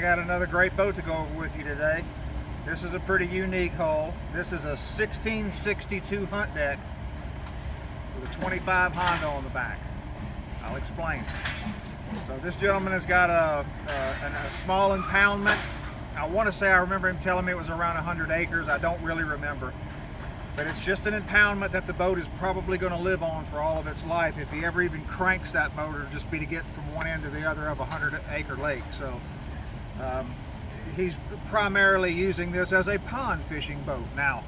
I got another great boat to go over with you today. This is a pretty unique hull. This is a 1662 hunt deck with a 25 Honda on the back. I'll explain. So this gentleman has got a small impoundment. I want to say I remember him telling me it was around 100 acres. I don't really remember. But it's just an impoundment that the boat is probably going to live on for all of its life. If he ever even cranks that boat, it'll just be to get from one end to the other of a 100-acre lake. So he's primarily using this as a pond fishing boat. Now,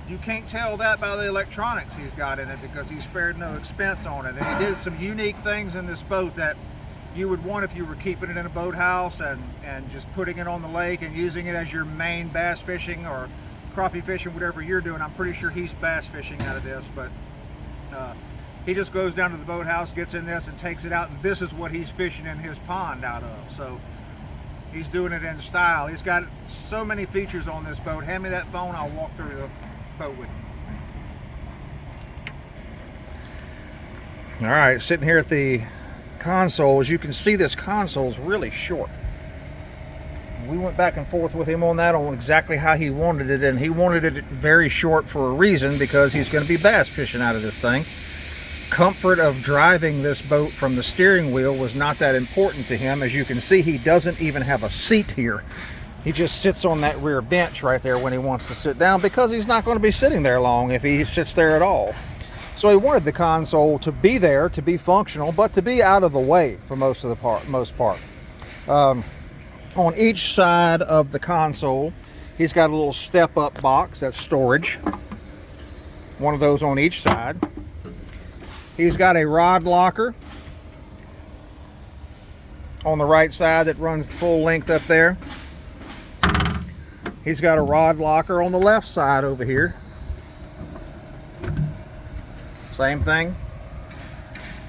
you can't tell that by the electronics he's got in it because he spared no expense on it. And he did some unique things in this boat that you would want if you were keeping it in a boathouse and just putting it on the lake and using it as your main bass fishing or crappie fishing, whatever you're doing. I'm pretty sure he's bass fishing out of this, but he just goes down to the boathouse, gets in this and takes it out, and this is what he's fishing in his pond out of. So he's doing it in style. He's got so many features on this boat. Hand me that phone, I'll walk through the boat with you. All right, sitting here at the console. As you can see, this console is really short. We went back and forth with him on that, on exactly how he wanted it, and he wanted it very short for a reason, because he's going to be bass fishing out of this thing. Comfort of driving this boat from the steering wheel was not that important to him. As you can see, he doesn't even have a seat here. He just sits on that rear bench right there when he wants to sit down, because he's not going to be sitting there long if he sits there at all. So he wanted the console to be there, to be functional, but to be out of the way for most part. On each side of the console, he's got a little step-up box, that's storage. One of those on each side. He's got a rod locker on the right side that runs the full length up there. He's got a rod locker on the left side over here. Same thing.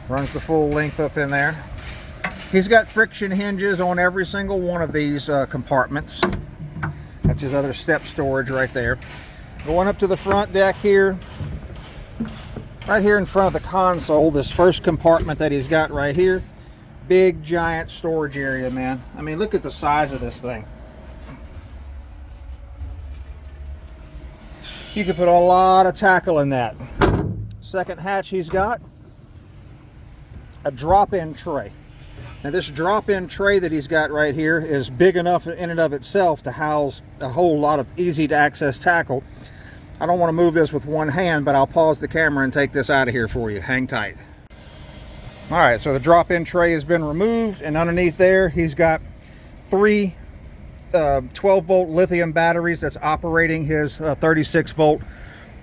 Runs the full length up in there. He's got friction hinges on every single one of these compartments. That's his other step storage right there. Going up to the front deck here, right here in front of the console, this first compartment that he's got right here, big giant storage area, man. I mean, look at the size of this thing. You could put a lot of tackle in that. Second hatch, he's got a drop-in tray. Now this drop-in tray that he's got right here is big enough in and of itself to house a whole lot of easy to access tackle. I don't want to move this with one hand, but I'll pause the camera and take this out of here for you. Hang tight. All right, so the drop-in tray has been removed, and underneath there he's got three 12-volt lithium batteries that's operating his 36-volt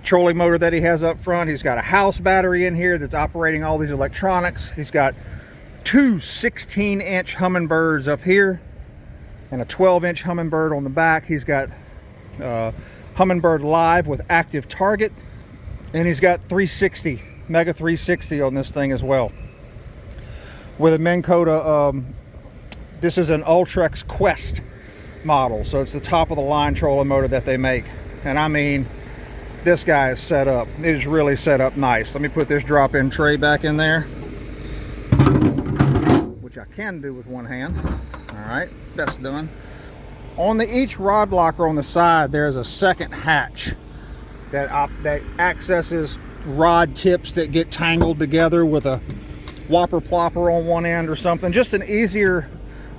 trolling motor that he has up front. He's got a house battery in here that's operating all these electronics. He's got two 16-inch Humminbirds up here and a 12-inch Humminbird on the back. He's got Humminbird Live with active target, and he's got 360 Mega 360 on this thing as well with a Minn Kota. This is an Ultrex Quest model, so it's the top of the line trolling motor that they make. And I mean, this guy is set up. It is really set up nice. Let me put this drop-in tray back in there, which I can do with one hand. All right, that's done. On each rod locker on the side, there's a second hatch that accesses rod tips that get tangled together with a whopper plopper on one end or something. Just an easier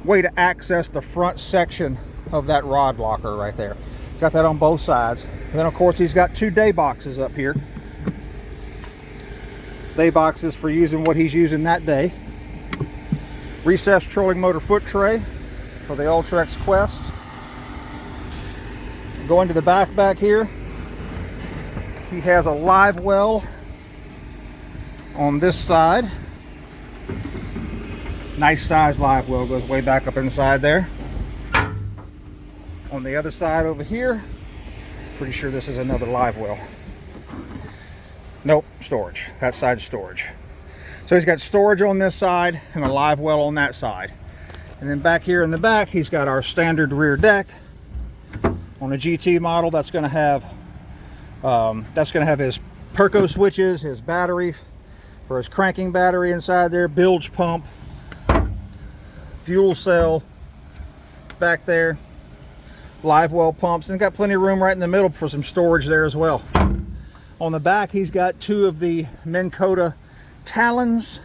way to access the front section of that rod locker right there. Got that on both sides. And then of course he's got two day boxes up here. Day boxes for using what he's using that day. Recessed trolling motor foot tray for the Ultrex Quest. Going to the back here, he has a live well on this side. Nice size live well, goes way back up inside there. On the other side over here, pretty sure this is another live well. Nope, storage. That side's storage. So he's got storage on this side and a live well on that side. And then back here in the back, he's got our standard rear deck. On a GT model, that's going to have his Perco switches, his battery for his cranking battery inside there, bilge pump, fuel cell, back there, live well pumps, and got plenty of room right in the middle for some storage there as well. On the back, he's got 2 of the Minn Kota Talons.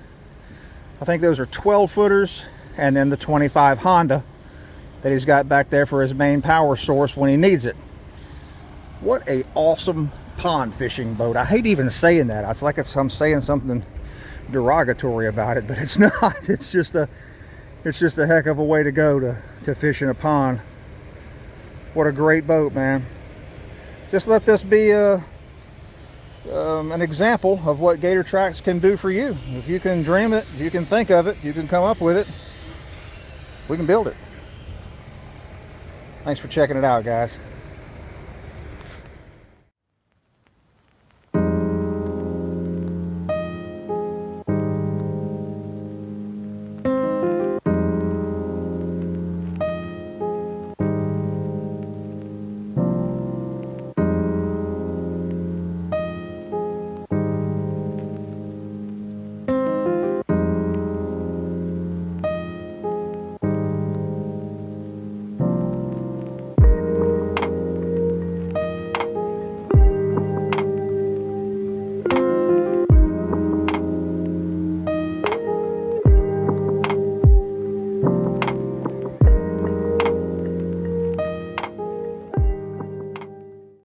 I think those are 12 footers, and then the 25 Honda that he's got back there for his main power source when he needs it. What a awesome pond fishing boat. I hate even saying that. It's like I'm saying something derogatory about it, but it's not. It's just a heck of a way to go to fish in a pond. What a great boat, man. Just let this be an example of what Gator Trax can do for you. If you can dream it, if you can think of it, you can come up with it, we can build it. Thanks for checking it out, guys.